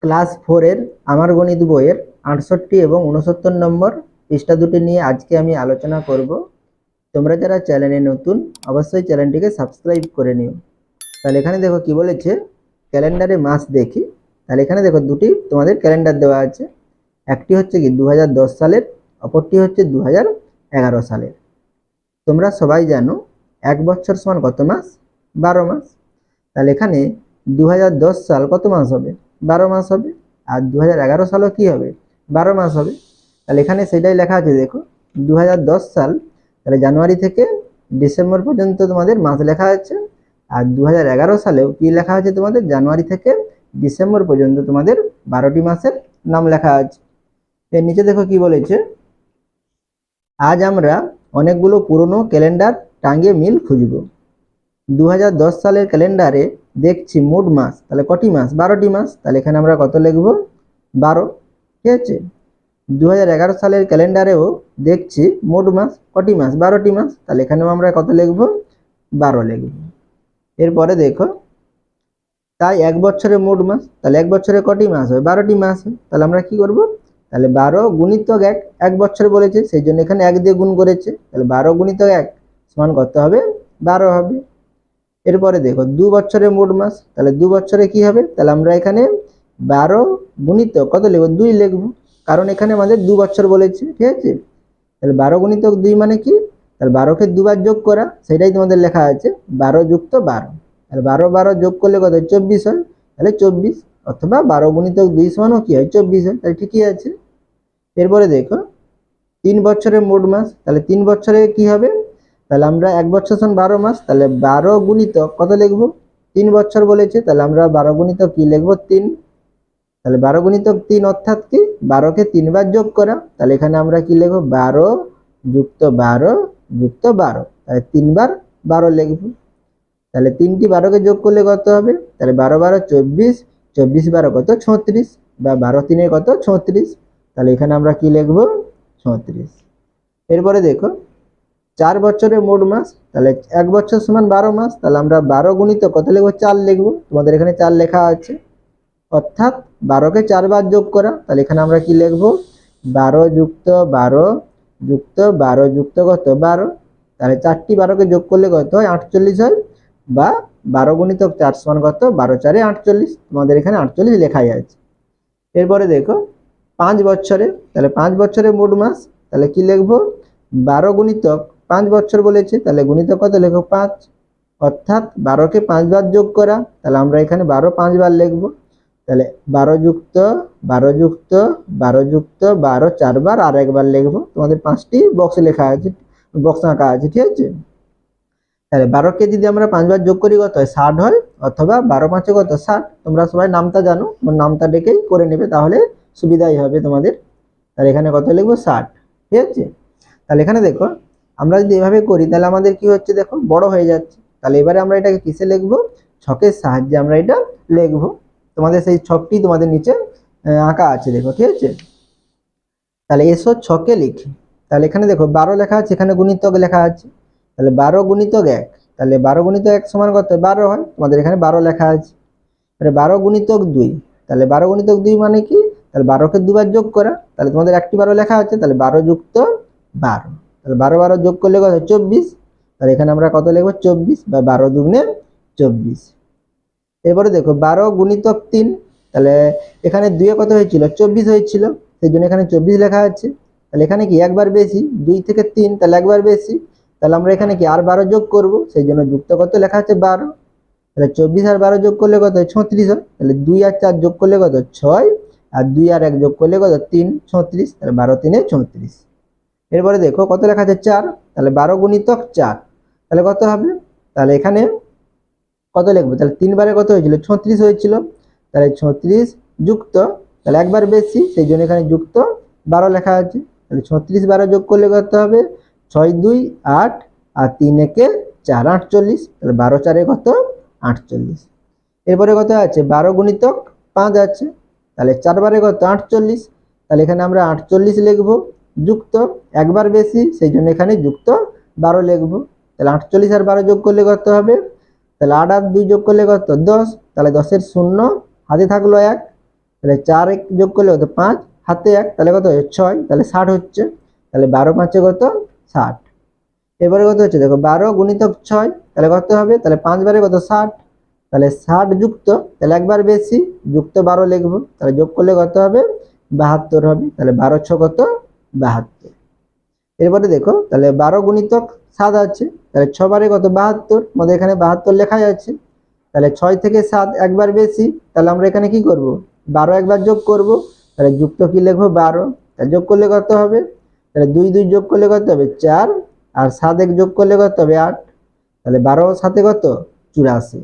Class 4-এর আমার গণিত বইয়ের 68 এবং 69 নম্বর পৃষ্ঠা দুটি নিয়ে আজকে আমি আলোচনা করব। তোমরা যারা চ্যানেলে নতুন অবশ্যই চ্যানেলটিকে সাবস্ক্রাইব করে নিও। তাহলে এখানে দেখো কি বলেছে, ক্যালেন্ডারে মাস দেখি। তাহলে এখানে দেখো দুটি তোমাদের ক্যালেন্ডার দেওয়া আছে, একটি হচ্ছে কি 2010 সালের, অপরটি হচ্ছে 2011 সালের। তোমরা সবাই জানো এক বছর সমান কত মাস? 12 মাস। তাহলে এখানে 2010 সাল কত মাস হবে? 12 মাস হবে। আর 2011 সালও কি হবে? 12 মাস হবে। তাহলে এখানে সেটাই লেখা আছে, দেখো 2010 সাল, তাহলে জানুয়ারি থেকে ডিসেম্বর পর্যন্ত তোমাদের মাস লেখা আছে। আর 2011 সালেও কি লেখা আছে তোমাদের? জানুয়ারি থেকে ডিসেম্বর পর্যন্ত তোমাদের 12টি মাসের নাম লেখা আছে। এর নিচে দেখো কি বলেছে, আজ আমরা অনেকগুলো পুরনো ক্যালেন্ডার টাঙিয়ে মিল খুঁজব। 2010 সালের ক্যালেন্ডারে দেখছি মোট মাস, তাহলে কটি মাস? 12টি মাস। তাহলে এখানে আমরা কত লিখব? 12। ঠিক আছে। 2011 সালের ক্যালেন্ডারেও দেখছি মোট মাস, কটি মাস? 12টি মাস। তাহলে এখানেও আমরা কত লিখব? 12 লিখব। এরপরে দেখো, তাই এক বছরে মোট মাস, তাহলে এক বছরে কটি মাস হয়? 12টি মাস হয়। তাহলে আমরা কি করব? তাহলে 12 গুণিতক 1, এক বছরে বলেছে সেই জন্য এখানে 1 দিয়ে গুণ করেছে। তাহলে 12 গুণিতক 1 সমান কত হবে? 12 হবে। এরপরে দেখো 2 বছরে মোট মাস, তাহলে 2 বছরে কি হবে? তাহলে আমরা এখানে 12 গুণিতক কত লিখব? 2 লিখব, কারণ এখানে আমাদের 2 বছর বলেছে। ঠিক আছে। তাহলে 12 গুণিতক 2 মানে কি? তাহলে 12কে দুবার যোগ করা, সেটাই তোমাদের লেখা আছে 12 যুক্ত 12। তাহলে 12 12 যোগ করলে কত? 24 হয়। তাহলে 24, অথবা 12 গুণিতক 2 সমানও কি হয়? 24 হয়। তাহলে ঠিকই আছে। এরপরে দেখো 3 বছরের মোট মাস, তাহলে 3 বছরে কি হবে? তাহলে আমরা এক বছর সমান 12 মাস, তাহলে 12 গুণিতক কত লিখব? 3 বছর বলেছে, তাহলে আমরা 12 গুণিতক কি লিখব? 3। তাহলে 12 গুণিতক 3 অর্থাৎ কি? 12কে 3 বার যোগ করা, তাহলে এখানে আমরা কি লিখব? 12 যুক্ত 12 যুক্ত 12, তাহলে 3 বার 12 লিখব। তাহলে 3টি 12কে যোগ করলে কত হবে? তাহলে 12 12 24, 24 12 কত? 36, বা 12 3 কত? 36। তাহলে এখানে আমরা কি লিখব? 36। এরপরে দেখো 4 বছরের মোট মাস, তাহলে এক বছর সমান 12 মাস, তাহলে আমরা 12 গুণিত কত লিখব? 4 লিখব। তোমাদের এখানে 4 লেখা আছে, অর্থাৎ 12কে 4 বার যোগ করা, তাহলে এখানে আমরা কি লিখব? 12 যুক্ত 12 যুক্ত 12 যুক্ত কত? 12। তাহলে 4টি 12কে যোগ করলে কত হয়? 48 হয়, বা 12 গুণিতক 4 সমান কত? 12 4 48। তোমাদের এখানে 48 লেখাই আছে। এরপরে দেখো 5 বছরে, তাহলে 5 বছরে মোট মাস, তাহলে কি লিখব? 12 গুণিতক 5 বছর বলেছে, তাহলে গুণিতক কত লিখব? 5, অর্থাৎ 12কে 5 বার যোগ করা, তাহলে আমরা এখানে 12 5 বার লিখব। তাহলে 12 যুক্ত 12 যুক্ত 12 যুক্ত 12 4 বার আর একবার লিখব। তোমাদের 5টি বক্সে লেখা আছে, বক্স আঁকা আছে। ঠিক আছে। তাহলে 12কে যদি আমরা 5 বার যোগ করি কত হয়? 60 হয়, অথবা 12 5 কত? 60। তোমরা সবাই নামটা জানো, নামটা ডেকেই করে নেবে, তাহলে সুবিধাই হবে তোমাদের। তাহলে এখানে কত লিখবো? 60। ঠিক আছে। তাহলে এখানে দেখো আমরা যদি এভাবে করি, তাহলে আমাদের কি হচ্ছে দেখো? বড় হয়ে যাচ্ছে। তাহলে এবারে আমরা এটাকে কিসে লিখবো? ছকের সাহায্যে আমরা এটা লিখবো। তোমাদের সেই ছকটি তোমাদের নিচে আঁকা আছে, দেখো। ঠিক আছে। তাহলে এসো ছকে লিখি। তাহলে এখানে দেখো 12 লেখা আছে, এখানে গুণিতক লেখা আছে, তাহলে 12 গুণিতক 1, তাহলে 12 গুণিতক 1 সমান কত? 12 হয়। তোমাদের এখানে 12 লেখা আছে। তাহলে 12 গুণিতক 2, তাহলে 12 গুণিতক 2 মানে কি? তাহলে 12কে দুবার যোগ করা, তাহলে তোমাদের একটি 12 লেখা আছে, তাহলে 12 যুক্ত 12, তাহলে 12 12 যোগ করলে কত? 24। তাহলে এখানে আমরা কত লিখবো? 24, বা 12 দুগুণে 24। এরপরে দেখো 12 গুণিতক 3, তাহলে এখানে 2 এ কত হয়েছিল? 24 হয়েছিল, সেই জন্য এখানে 24 লেখা আছে। তাহলে এখানে কি একবার বেশি, 2 থেকে 3, তাহলে একবার বেশি, তাহলে আমরা এখানে কি আর 12 যোগ করব, সেই জন্য যুক্ত কত লেখা আছে? 12। তাহলে 24 আর 12 যোগ করলে কত হয়? 36 হয়। তাহলে 2 আর 4 যোগ করলে কত? 6, আর 2 আর 1 যোগ করলে কত? 3, 36। তাহলে 12 3 36। এরপরে দেখো কত লেখা আছে? 4। তাহলে 12 গুণিতক 4, তাহলে কত হবে? তাহলে এখানে কত লিখবো? তাহলে 3 বারে কত হয়েছিল? 36 হয়েছিল। তাহলে 36 যুক্ত, তাহলে একবার বেশি, সেই জন্য এখানে যুক্ত 12 লেখা আছে। তাহলে 36 12 যোগ করলে কত হবে? 6 2 8, আর 3 1 4, 48। তাহলে 12 4 কত? 48। এরপরে কত আছে? 12 গুণিতক 5 আছে, তাহলে 4 বারে কত? 48। তাহলে এখানে আমরা 48 লিখবো, যুক্ত একবার বেশি, সেই জন্য এখানে যুক্ত 12 লিখবো। তাহলে 48 আর 12 যোগ করলে কত হবে? তাহলে 8 আর 2 যোগ করলে কত? 10। তাহলে 10 এর শূন্য হাতে থাকলো 1, তাহলে 4 যোগ করলে কত 5, হাতে 1 তাহলে কত হচ্ছে 6, তাহলে 60 হচ্ছে। তাহলে 12 5 কত 60। এবারে কত হচ্ছে দেখো 12 গুণিতক 6 তাহলে কত হবে, তাহলে 5 বারে কত 60, তাহলে 60 যুক্ত তাহলে একবার বেশি যুক্ত 12 লিখবো, তাহলে যোগ করলে কত হবে 72 হবে। তাহলে 12 6 কত 72। এরপরে দেখো তাহলে 12 গুণিতক 7 আছে, তাহলে 6 বারে কত 72, আমাদের এখানে 72 লেখাই আছে। তাহলে 6 থেকে 7 একবার বেশি, তাহলে আমরা এখানে কি করব 12 একবার যোগ করব, তাহলে যুক্ত কি লিখবো 12, তাহলে যোগ করলে কত হবে, তাহলে 2 2 যোগ করলে কত হবে 4, আর 7 1 যোগ করলে কত হবে 8, তাহলে 12 সাথে কত 84।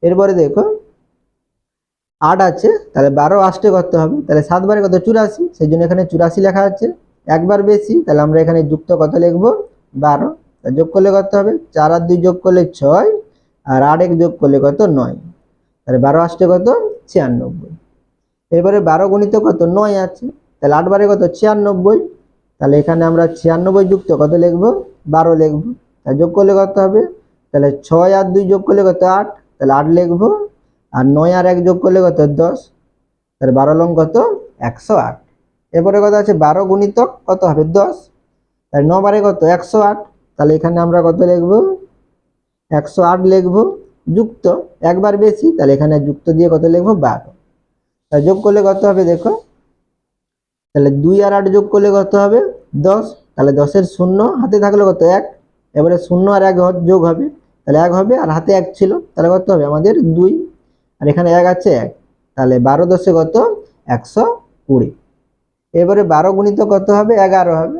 এরপরে দেখো 8 আছে, তাহলে 12 8 কত হবে, তাহলে 7 বারে কত 84, সেই জন্য এখানে 84 লেখা আছে। একবার বেশি, তাহলে আমরা এখানে যুক্ত কত লিখবো 12, যোগ করলে কত হবে 4 আর 2 যোগ করলে 6, আর 8 1 যোগ করলে কত 9, তাহলে 12 8 কত 96। এবারে 12 গুণিত কত 9 আছে, তাহলে 8 বারে কত 96, তাহলে এখানে আমরা 96 যুক্ত কত লিখবো 12 লিখবো, তাহলে যোগ করলে কত হবে, তাহলে 6 আর 2 যোগ করলে কত 8, তাহলে 8 লিখবো, আর 9 আর 1 যোগ করলে কত 10, তাহলে 12 লং কত 108। এরপরে কত আছে 12 গুণিতক কত হবে 10, তাহলে 9 বারে কত 108, তাহলে এখানে আমরা কত লিখবো 108 লিখবো, যুক্ত একবার বেশি, তাহলে এখানে যুক্ত দিয়ে কত লিখবো 12, তাহলে যোগ করলে কত হবে দেখো, তাহলে 2 আর 8 যোগ করলে কত হবে 10, তাহলে 10 এর শূন্য হাতে থাকলে কত 1, এবারে 0 আর 1 যোগ হবে, তাহলে 1 হবে, আর হাতে 1 ছিল তাহলে কত হবে আমাদের 2, আর এখানে 1 আছে 1, তাহলে 12 10 কত 120। এবারে 12 গুণিত কত হবে 11 হবে,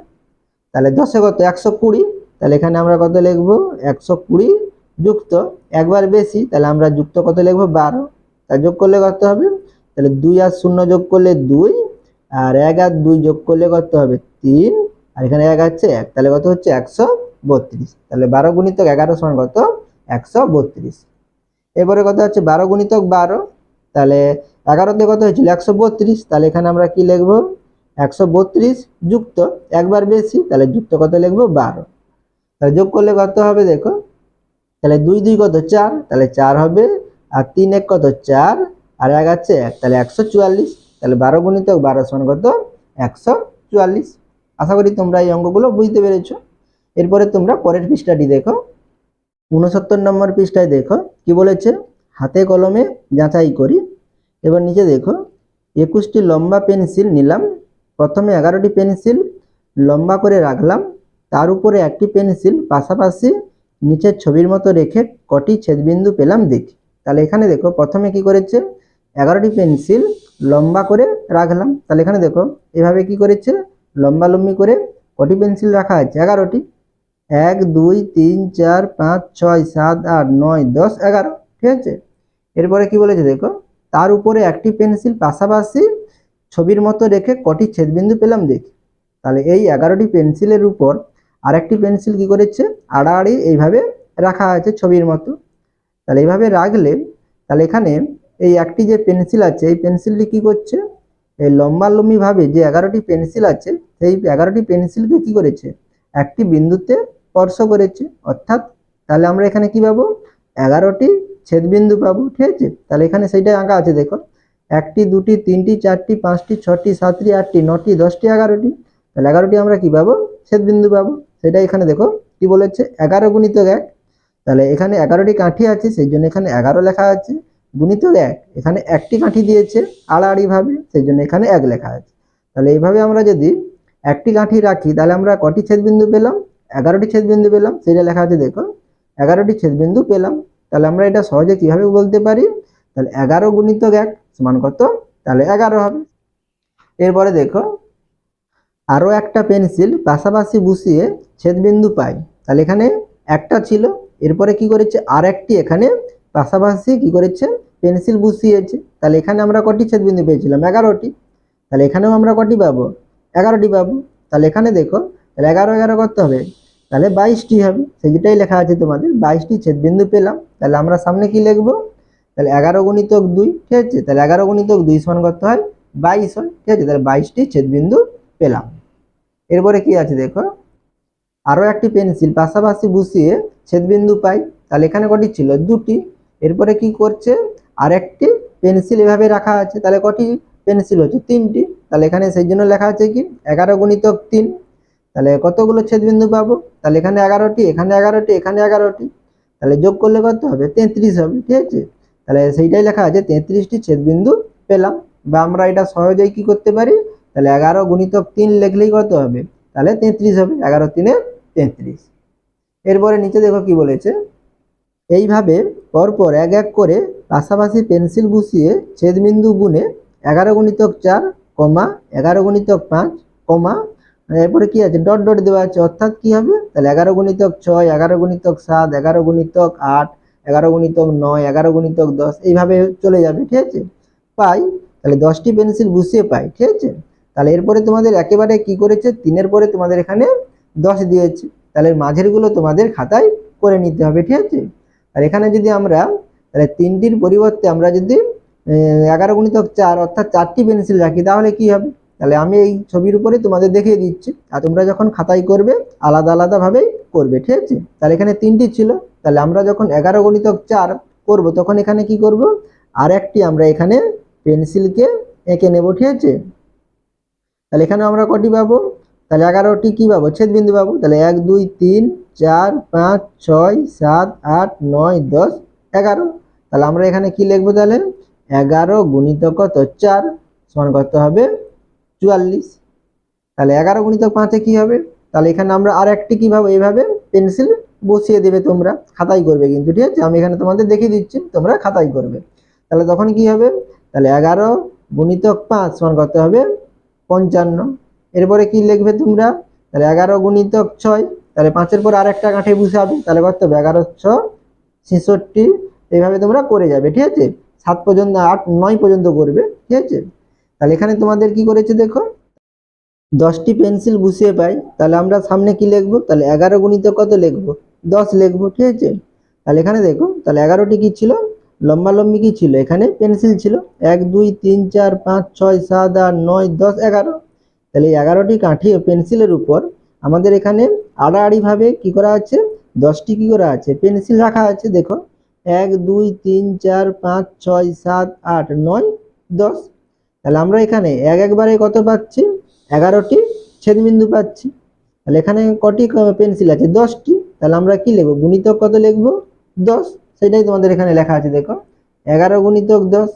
তাহলে 10 কত 120, তাহলে এখানে আমরা কত লিখবো 120 যুক্ত একবার বেশি, তাহলে আমরা যুক্ত কত লিখবো 12, তা যোগ করলে কত হবে, তাহলে 2 আর 0 যোগ করলে 2, আর 1 আর 2 যোগ করলে কত হবে 3, আর এখানে 1 আছে 1, তাহলে কত হচ্ছে 132। তাহলে 12 গুণিতক 11 সমান কত 132। এবারে কত হচ্ছে 12 গুণিতক 12, তাহলে 11 তে কত হয়েছিল 132, তাহলে এখানে আমরা কি লিখবো 132 যুক্ত একবার বেশি, তাহলে যুক্ত কত লিখবো 12, তাহলে যোগ করলে কত হবে দেখো, তাহলে 2 2 কত 4, তাহলে 4 হবে, আর 3 1 কত 4, আর 1 আছে 1, তাহলে 144। তাহলে 12 গুণিতক 12 সমান কত 144। আশা করি তোমরা এই অঙ্কগুলো বুঝতে পেরেছো। এরপরে তোমরা পরের পৃষ্ঠাটি দেখো, 69 নম্বর পৃষ্ঠায় দেখো কি বলেছে, হাতে কলমে যাচাই করি। এবার নিচে দেখো 21টি লম্বা পেন্সিল নিলাম, প্রথমে 11টি পেন্সিল লম্বা করে রাখলাম, তার উপরে একটি পেন্সিল পাশাপাশি নিচের ছবির মতো রেখে কটি ছেদবিন্দু পেলাম দেখি। তাহলে এখানে দেখো প্রথমে কি করেছে 11টি পেন্সিল লম্বা করে রাখলাম, তাহলে এখানে দেখো এভাবে কি করেছে লম্বালম্বি করে কটি পেন্সিল রাখা আছে 11টি, 1 2 3 4 5 6 7 8 9 10 11, ঠিক আছে। এরপরে কি বলেছে দেখো, তার উপরে একটি পেন্সিল পাশাপাশি ছবির মতো রেখে কটি ছেদবিন্দু পেলাম দেখি। তাহলে এই 11টি পেন্সিলের উপর আরেকটি পেন্সিল কি করেছে আড়াআড়ি এইভাবে রাখা আছে ছবির মতো। তাহলে এইভাবে রাখলে তাহলে এখানে এই একটি যে পেন্সিল আছে এই পেন্সিলটি কি করছে, এই লম্বালম্বি ভাবে যে 11টি পেন্সিল আছে সেই 11টি পেন্সিলকে কি করেছে একটি বিন্দুতে স্পর্শ করেছে, অর্থাৎ তাহলে আমরা এখানে কি পাবো 11টি ছেদবিন্দু পাবো, ঠিক আছে। তাহলে এখানে সেইটা আঁকা আছে দেখো, 1টি 2টি 3টি 4টি 5টি 6টি 7টি 8টি 9টি 10টি 11টি, তাহলে 11টি আমরা কি পাবো ছেদবিন্দু পাবো। সেটা এখানে দেখো কি বলেছে 11 গুণিতক 1, তাহলে এখানে 11টি কাঠি আছে সেই জন্য এখানে 11 লেখা আছে, গুণিতক 1 এখানে একটি কাঠি দিয়েছে আড়াআড়ি ভাবে সেই জন্য এখানে 1 লেখা আছে। তাহলে এইভাবে আমরা যদি একটি কাঠি রাখি তাহলে আমরা কটি ছেদবিন্দু পেলাম 11টি ছেদবিন্দু পেলাম, সেটা লেখা আছে দেখো 11টি ছেদবিন্দু পেলাম। তাহলে আমরা এটা সহজে কিভাবে বলতে পারি, তাহলে 11 গুণিতক 1 সমান কত, তাহলে 11 হবে। এরপরে দেখো আরো একটা পেন্সিল পাশাপাশি বসিয়ে ছেদবিন্দু পাই, তাহলে এখানে একটা ছিল, এরপরে কি করেছে আর একটি এখানে পাশাপাশি কি করেছে পেন্সিল বসিয়েছে, তাহলে এখানে আমরা কটি ছেদবিন্দু পেয়েছিলাম 11টি, তাহলে এখানেও আমরা কটি পাবো 11টি পাবো। তাহলে এখানে দেখো তাহলে 11 11 করতে হবে, তাহলে 22টি হবে, সেটাই লেখা আছে তোমাদের 22টি ছেদবিন্দু পেলাম। তাহলে আমরা সামনে কি লিখবো, তাহলে 11 গুণিতক 2, ঠিক আছে, তাহলে 11 গুণিতক 2 সমান করতে হয় 22 হয়, ঠিক আছে, তাহলে 22টি ছেদবিন্দু পেলাম। এরপরে কি আছে দেখো আরো একটি পেন্সিল পাশাপাশি বসিয়ে ছেদবিন্দু পাই, তাহলে এখানে কটি ছিল 2টি, এরপরে কি করছে আর একটি পেন্সিল এভাবে রাখা আছে, তাহলে কটি পেন্সিল হচ্ছে 3টি, তাহলে এখানে সেই জন্য লেখা আছে কি 11 গুণিতক 3। তাহলে কতগুলো ছেদবিন্দু পাবো? তাহলে এখানে 11টি, এখানে 11টি, এখানে 11টি, তাহলে যোগ করলে কত হবে? 33 হবে। ঠিক আছে, তাহলে সেইটাই লেখা আছে 33টি ছেদবিন্দু পেলাম। বা আমরা এটা সহজেই কি করতে পারি, তাহলে 11 গুণিতক 3 লিখলেই কত হবে? তাহলে 33 হবে, 11 3 33। এরপরে নিচে দেখো কি বলেছে, এইভাবে পরপর এক এক করে পাশাপাশি পেন্সিল বসিয়ে ছেদবিন্দু গুণে 11 গুণিতক 4, 11 গুণিতক 5, এরপরে কি আছে ডট ডট দেওয়া আছে, অর্থাৎ কি হবে? তাহলে 11 গুণিতক 6, 11 গুণিতক 7, 11 গুণিতক 8, 11 গুণিতক 9, 11 গুণিতক 10, এইভাবে চলে যাবে। ঠিক আছে, পাই, তাহলে 10টি পেন্সিল বসিয়ে পাই। ঠিক আছে, তাহলে এরপরে তোমাদের একেবারে কি করেছে, 3-এর পরে তোমাদের এখানে 10 দিয়েছে, তাহলে মাঝের গুলো তোমাদের খাতায় করে নিতে হবে। ঠিক আছে, আর এখানে যদি আমরা তাহলে 3টির পরিবর্তে আমরা যদি 11 গুণিতক 4 অর্থাৎ 4টি পেন্সিল রাখি, তাহলে কি হবে? তাহলে আমি এই ছবির উপরে তোমাদের দেখিয়ে দিচ্ছি, আর তোমরা যখন খাতায় করবে আলাদা আলাদা ভাবেই করবে। ঠিক আছে, তাহলে এখানে 3টি ছিল, তাহলে আমরা যখন 11 গুণিতক 4 করব তখন এখানে কি করব, আর একটি আমরা এখানে পেন্সিলকে এঁকে নেব। ঠিক আছে, তাহলে এখানে আমরা কটি পাবো? তাহলে 11টি কি পাবো? ছেদবিন্দু পাবো। তাহলে 1 2 3 4 5 6 7 8 9 10 11। তাহলে আমরা এখানে কি লিখবো? তাহলে 11 গুণিতক কত 4 সমান কত হবে? 44। তাহলে 11 গুণিতক 5 কি হবে? তাহলে এখানে আমরা আর একটি কি পাবো, এইভাবে পেন্সিল বসিয়ে দেবে, তোমরা খাতায় করবে কিন্তু। ঠিক আছে, আমি এখানে তোমাদের দেখিয়ে দিচ্ছি, তোমরা খাতায় করবে। তাহলে তখন কি হবে? তাহলে 11 গুণিতক 5 সমান কত হবে? 55। এরপরে কি লিখবে তোমরা? তাহলে 11 গুণিতক 6, তাহলে 5-এর পর আর একটা কাঠে বসাবে, তাহলে কত হবে? 11 6 66। এইভাবে তোমরা করে যাবে। ঠিক আছে, 7 পর্যন্ত 8 9 পর্যন্ত করবে। ঠিক আছে, তাহলে এখানে তোমাদের কি করেছে দেখো, 10টি পেন্সিল বসিয়ে পাই, তাহলে আমরা সামনে কি লিখবো? তাহলে 11 গুণিতক কত লিখবো? 10 লিখবো। ঠিক আছে, তাহলে এখানে দেখো, তাহলে 11টি কি ছিল? লম্বা লম্বি কি ছিল? এখানে পেন্সিল ছিল 1 2 3 4 5 6 7 8 9 10 11। তাহলে 11টি কাঠি পেন্সিলের উপর আমাদের এখানে আড়াআড়ি ভাবে কি করা আছে? 10টি কি করা আছে? পেন্সিল রাখা আছে। দেখো 1 2 3 4 5 6 7 8 9 10। তাহলে আমরা এখানে একবারে কত পাচ্ছি? 11টি ছেদবিন্দু পাচ্ছি। তাহলে এখানে কটি পেন্সিল আছে? 10টি। তাহলে আমরা কি লিখবো? গুণিতক কত লিখবো? 10। সেটাই তোমাদের এখানে লেখা আছে। দেখো 11 গুণিতক 10,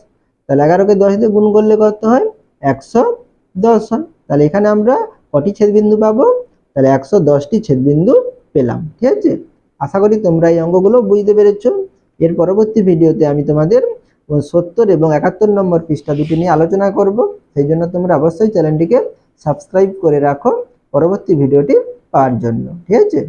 তাহলে 11কে 10 দিয়ে গুণ করলে কত হয়? 110 হয়। তাহলে এখানে আমরা কটি ছেদবিন্দু পাবো? তাহলে 110টি ছেদবিন্দু পেলাম। ঠিক আছে, আশা করি তোমরা এই অঙ্কগুলো বুঝতে পেরেছো। এর পরবর্তী ভিডিওতে আমি তোমাদের 70 এবং 71 নম্বর পৃষ্ঠা দুটি নিয়ে আলোচনা করব। সেই জন্য তোমরা অবশ্যই চ্যানেলটিকে সাবস্ক্রাইব করে রাখো পরবর্তী ভিডিওটি পাওয়ার জন্য। ঠিক আছে।